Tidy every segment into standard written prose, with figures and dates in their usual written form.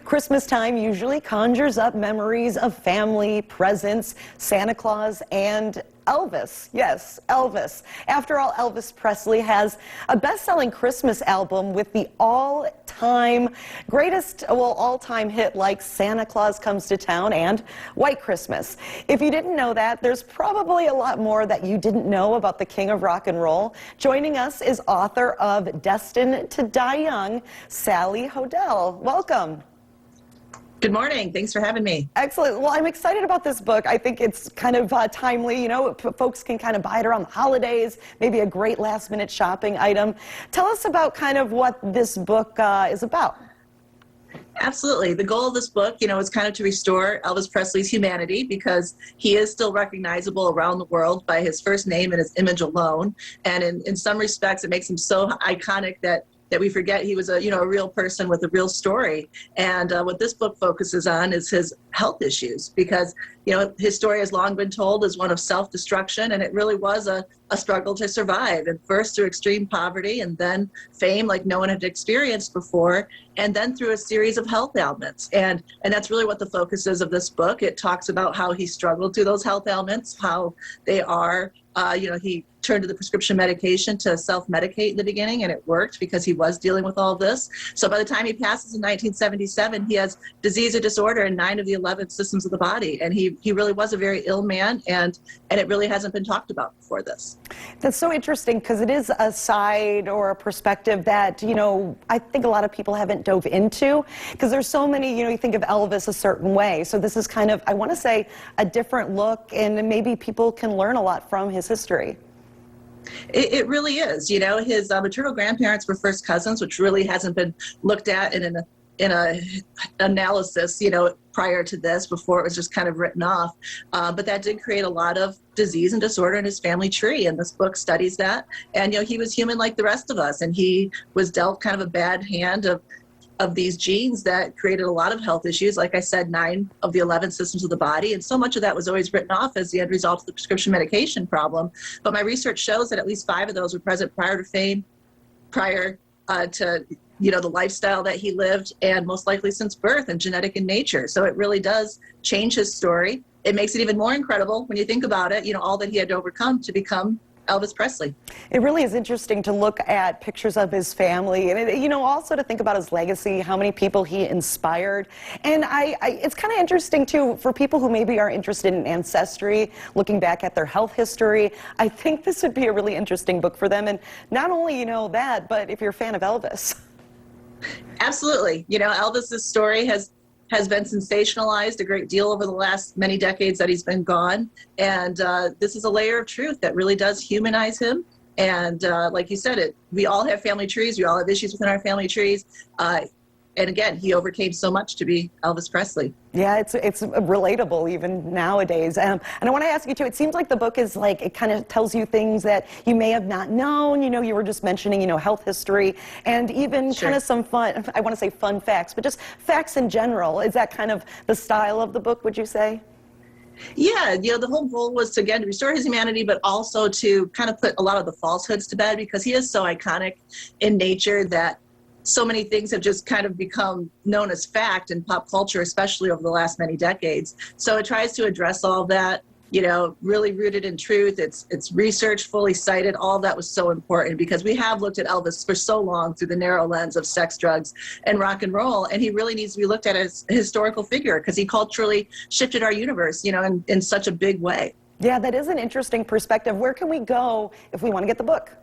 Christmas time usually conjures up memories of family, presents, Santa Claus, and Elvis. Yes, Elvis. After all, Elvis Presley has a best-selling Christmas album with the all-time hit like Santa Claus Comes to Town and White Christmas. If you didn't know that, there's probably a lot more that you didn't know about the king of rock and roll. Joining us is author of Destined to Die Young, Sally Hoedel. Welcome. Good morning. Thanks for having me. Excellent. Well, I'm excited about this book. I think it's kind of timely. You know, folks can kind of buy it around the holidays, maybe a great last-minute shopping item. Tell us about kind of what this book is about. Absolutely. The goal of this book, is kind of to restore Elvis Presley's humanity, because he is still recognizable around the world by his first name and his image alone. And in some respects, it makes him so iconic that we forget he was a real person with a real story. And what this book focuses on is his health issues, because his story has long been told as one of self-destruction, and it really was a struggle to survive, and first through extreme poverty, and then fame like no one had experienced before, and then through a series of health ailments. And that's really what the focus is of this book. It talks about how he struggled through those health ailments, how they are, he turned to the prescription medication to self-medicate in the beginning, and it worked because he was dealing with all this. So by the time he passes in 1977, he has disease or disorder in 9 of the 11 systems of the body. And he really was a very ill man, and it really hasn't been talked about before this. That's so interesting, because it is a side or a perspective that, I think a lot of people haven't dove into, because there's so many, you think of Elvis a certain way. So this is kind of, I want to say, a different look, and maybe people can learn a lot from his history. It really is. His maternal grandparents were first cousins, which really hasn't been looked at in a analysis, prior to this, before it was just kind of written off. But that did create a lot of disease and disorder in his family tree, and this book studies that. And, he was human like the rest of us, and he was dealt kind of a bad hand of these genes that created a lot of health issues. Like I said, 9 of the 11 systems of the body. And so much of that was always written off as the end result of the prescription medication problem. But my research shows that at least 5 of those were present prior to fame, prior to the lifestyle that he lived, and most likely since birth, and genetic in nature. So it really does change his story. It makes it even more incredible when you think about it, all that he had to overcome to become Elvis Presley. It really is interesting to look at pictures of his family, and also to think about his legacy, how many people he inspired. And it's kind of interesting too for people who maybe are interested in ancestry, looking back at their health history. I think this would be a really interesting book for them. And not only that, but if you're a fan of Elvis. Absolutely. Elvis's story has been sensationalized a great deal over the last many decades that he's been gone. And this is a layer of truth that really does humanize him. And like you said, we all have family trees. We all have issues within our family trees. And again, he overcame so much to be Elvis Presley. Yeah, it's relatable even nowadays. And I want to ask you too, it seems like the book is like, it kind of tells you things that you may have not known. You were just mentioning, health history, and even kind of some fun, I want to say fun facts, but just facts in general. Is that kind of the style of the book, would you say? Yeah, the whole goal was to, again, restore his humanity, but also to kind of put a lot of the falsehoods to bed, because he is so iconic in nature that so many things have just kind of become known as fact in pop culture, especially over the last many decades. So it tries to address all that, really rooted in truth. It's research, fully cited. All of that was so important, because we have looked at Elvis for so long through the narrow lens of sex, drugs, and rock and roll. And he really needs to be looked at as a historical figure, because he culturally shifted our universe, in such a big way. Yeah, that is an interesting perspective. Where can we go if we want to get the book?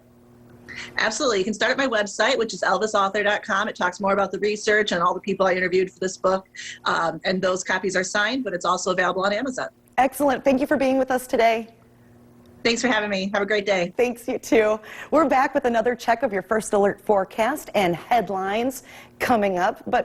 Absolutely. You can start at my website, which is elvisauthor.com. It talks more about the research and all the people I interviewed for this book. And those copies are signed, but it's also available on Amazon. Excellent. Thank you for being with us today. Thanks for having me. Have a great day. Thanks, you too. We're back with another check of your First Alert forecast and headlines coming up. But